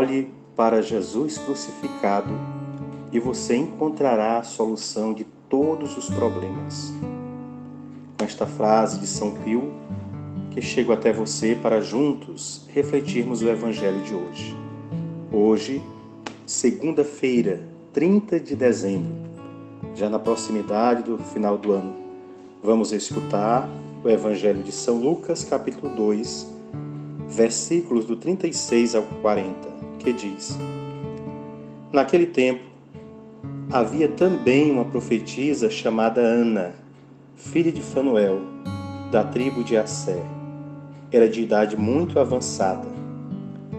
Olhe para Jesus crucificado e você encontrará a solução de todos os problemas. Com esta frase de São Pio, que chego até você para juntos refletirmos o Evangelho de hoje. Hoje, segunda-feira, 30 de dezembro, já na proximidade do final do ano, vamos escutar o Evangelho de São Lucas, capítulo 2, versículos do 36 ao 40, que diz: Naquele tempo, havia também uma profetisa chamada Ana, filha de Fanuel, da tribo de Asser. Era de idade muito avançada.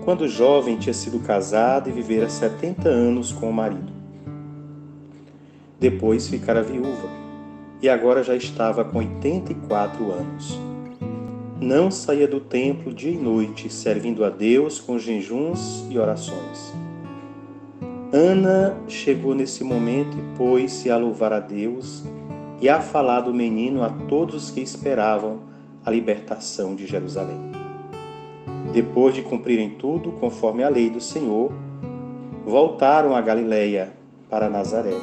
Quando jovem, tinha sido casada e vivera 70 anos com o marido. Depois ficara viúva, e agora já estava com 84 anos. Não saía do templo dia e noite, servindo a Deus com jejuns e orações. Ana chegou nesse momento e pôs-se a louvar a Deus e a falar do menino a todos os que esperavam a libertação de Jerusalém. Depois de cumprirem tudo conforme a lei do Senhor, voltaram a Galiléia, para Nazaré,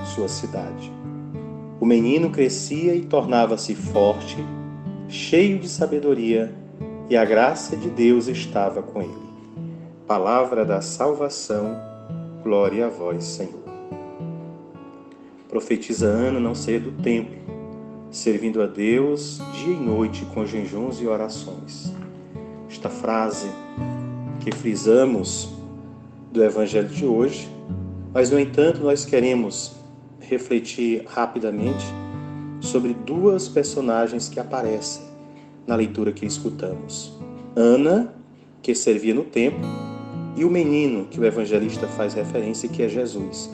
sua cidade. O menino crescia e tornava-se forte, cheio de sabedoria, e a graça de Deus estava com ele. Palavra da salvação, glória a vós, Senhor. Profetiza Ana não saía do templo, servindo a Deus dia e noite com jejuns e orações. Esta frase que frisamos do Evangelho de hoje, mas, no entanto, nós queremos refletir rapidamente sobre duas personagens que aparecem na leitura que escutamos. Ana, que servia no templo, e o menino, que o evangelista faz referência, que é Jesus,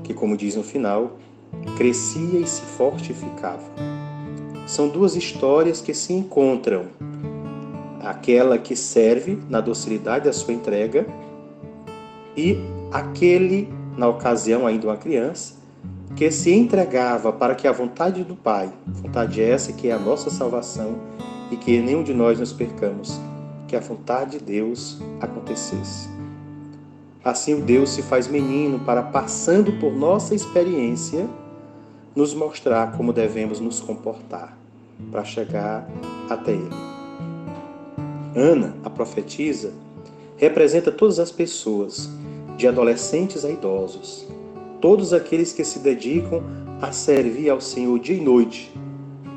que, como diz no final, crescia e se fortificava. São duas histórias que se encontram. Aquela que serve na docilidade da sua entrega e aquele, na ocasião ainda uma criança, que se entregava para que a vontade do Pai, vontade essa que é a nossa salvação e que nenhum de nós nos percamos, que a vontade de Deus acontecesse. Assim o Deus se faz menino para, passando por nossa experiência, nos mostrar como devemos nos comportar para chegar até Ele. Ana, a profetisa, representa todas as pessoas, de adolescentes a idosos, todos aqueles que se dedicam a servir ao Senhor dia e noite,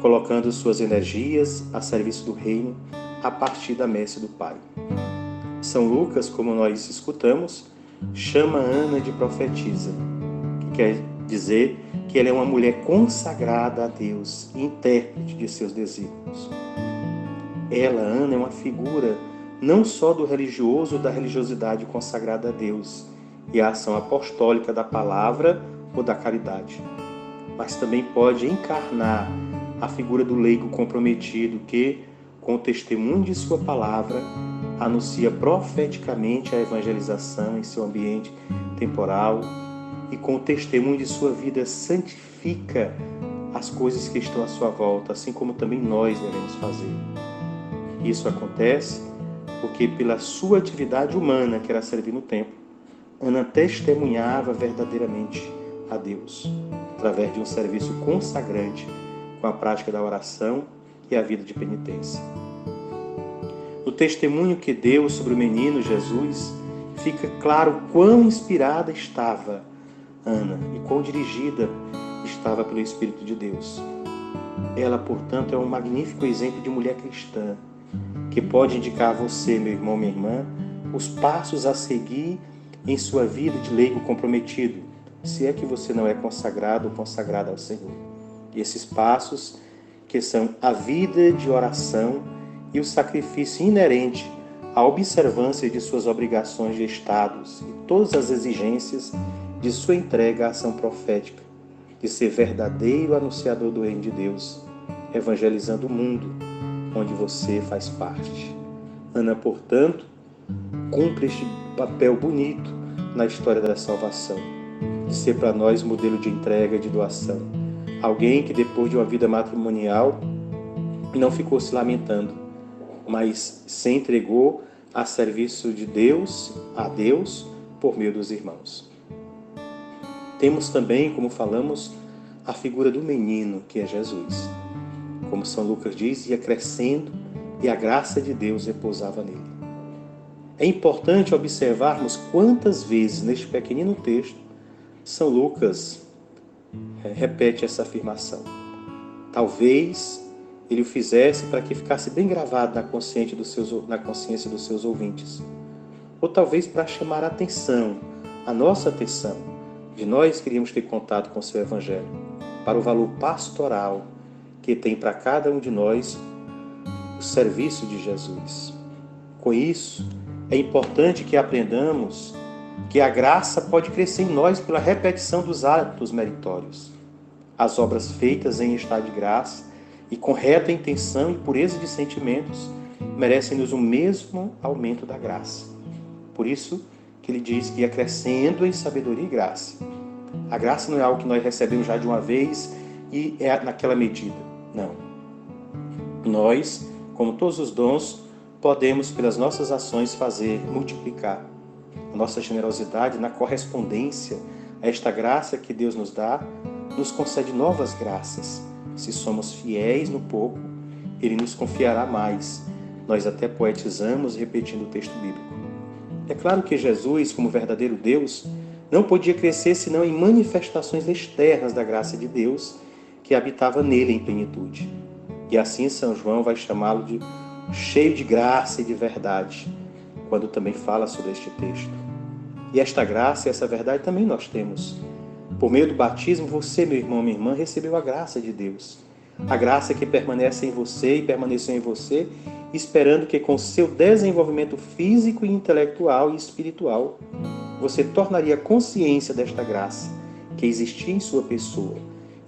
colocando suas energias a serviço do reino a partir da messe do Pai. São Lucas, como nós escutamos, chama Ana de profetisa, que quer dizer que ela é uma mulher consagrada a Deus e intérprete de seus desígnios. Ela, Ana, é uma figura não só do religioso ou da religiosidade consagrada a Deus e a ação apostólica da palavra ou da caridade, mas também pode encarnar a figura do leigo comprometido que, com o testemunho de sua palavra, anuncia profeticamente a evangelização em seu ambiente temporal e, com o testemunho de sua vida, santifica as coisas que estão à sua volta, assim como também nós devemos fazer. Isso acontece porque, pela sua atividade humana, que era servir no templo, Ana testemunhava verdadeiramente a Deus, através de um serviço consagrante com a prática da oração e a vida de penitência. No testemunho que deu sobre o menino Jesus, fica claro quão inspirada estava Ana e quão dirigida estava pelo Espírito de Deus. Ela, portanto, é um magnífico exemplo de mulher cristã, que pode indicar a você, meu irmão, minha irmã, os passos a seguir em sua vida de leigo comprometido, se é que você não é consagrado ou consagrada ao Senhor. E esses passos que são a vida de oração e o sacrifício inerente à observância de suas obrigações de estados e todas as exigências de sua entrega à ação profética, de ser verdadeiro anunciador do reino de Deus, evangelizando o mundo onde você faz parte. Ana, portanto, cumpre este papel bonito na história da salvação, de ser para nós modelo de entrega, de doação. Alguém que, depois de uma vida matrimonial, não ficou se lamentando, mas se entregou a serviço de Deus, a Deus, por meio dos irmãos. Temos também, como falamos, a figura do menino, que é Jesus. Como São Lucas diz, ia crescendo e a graça de Deus repousava nele. É importante observarmos quantas vezes neste pequenino texto São Lucas repete essa afirmação. Talvez ele o fizesse para que ficasse bem gravado na consciência dos seus ouvintes. Ou talvez para chamar a atenção, a nossa atenção, de nós queríamos ter contato com o seu Evangelho, para o valor pastoral que tem para cada um de nós o serviço de Jesus. Com isso, é importante que aprendamos que a graça pode crescer em nós pela repetição dos atos meritórios. As obras feitas em estado de graça e com reta intenção e pureza de sentimentos merecem-nos o mesmo aumento da graça. Por isso que ele diz que ia crescendo em sabedoria e graça. A graça não é algo que nós recebemos já de uma vez e é naquela medida. Não. Nós, como todos os dons, podemos, pelas nossas ações, fazer multiplicar a nossa generosidade na correspondência a esta graça que Deus nos dá, nos concede novas graças. Se somos fiéis no pouco, Ele nos confiará mais. Nós até poetizamos repetindo o texto bíblico. É claro que Jesus, como verdadeiro Deus, não podia crescer senão em manifestações externas da graça de Deus que habitava nele em plenitude. E assim São João vai chamá-lo de cheio de graça e de verdade, quando também fala sobre este texto. E esta graça e essa verdade também nós temos. Por meio do batismo, você, meu irmão, minha irmã, recebeu a graça de Deus. A graça que permanece em você e permaneceu em você, esperando que com seu desenvolvimento físico e intelectual e espiritual, você tornaria consciência desta graça que existia em sua pessoa.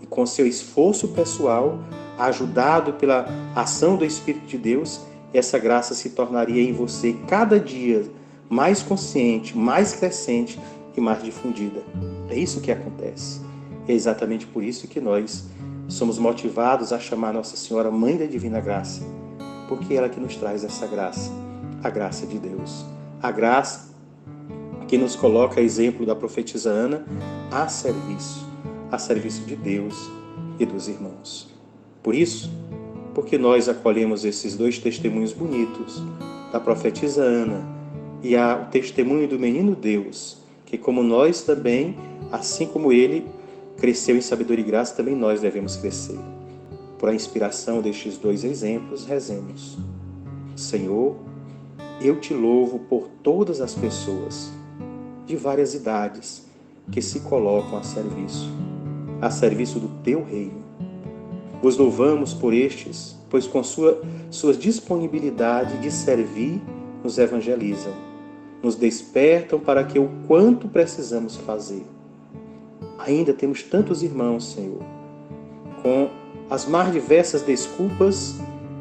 E com seu esforço pessoal, ajudado pela ação do Espírito de Deus, essa graça se tornaria em você cada dia mais consciente, mais crescente e mais difundida. É isso que acontece. É exatamente por isso que nós somos motivados a chamar Nossa Senhora Mãe da Divina Graça, porque é ela que nos traz essa graça, a graça de Deus. A graça que nos coloca, a exemplo da profetisa Ana, a serviço de Deus e dos irmãos. Por isso, porque nós acolhemos esses dois testemunhos bonitos, da profetisa Ana e o testemunho do menino Deus, que como nós também, assim como ele cresceu em sabedoria e graça, também nós devemos crescer. Por a inspiração destes dois exemplos, rezemos. Senhor, eu te louvo por todas as pessoas, de várias idades, que se colocam a serviço do teu reino. Vos louvamos por estes, pois com sua disponibilidade de servir, nos evangelizam, nos despertam para que o quanto precisamos fazer. Ainda temos tantos irmãos, Senhor, com as mais diversas desculpas,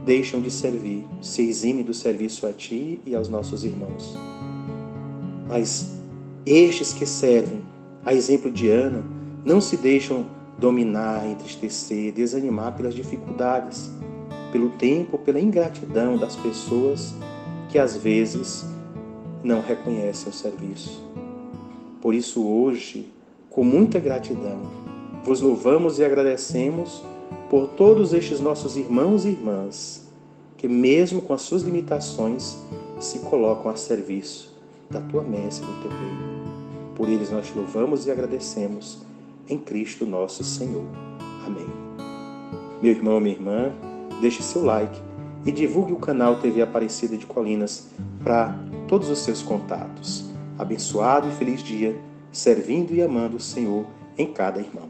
deixam de servir, se eximem do serviço a Ti e aos nossos irmãos. Mas estes que servem, a exemplo de Ana, não se deixam dominar, entristecer, desanimar pelas dificuldades, pelo tempo, pela ingratidão das pessoas que às vezes não reconhecem o serviço. Por isso hoje, com muita gratidão, vos louvamos e agradecemos por todos estes nossos irmãos e irmãs que mesmo com as suas limitações se colocam a serviço da Tua messe e do Teu reino. Por eles nós te louvamos e agradecemos em Cristo nosso Senhor. Amém. Meu irmão, minha irmã, deixe seu like e divulgue o canal TV Aparecida de Colinas para todos os seus contatos. Abençoado e feliz dia, servindo e amando o Senhor em cada irmão.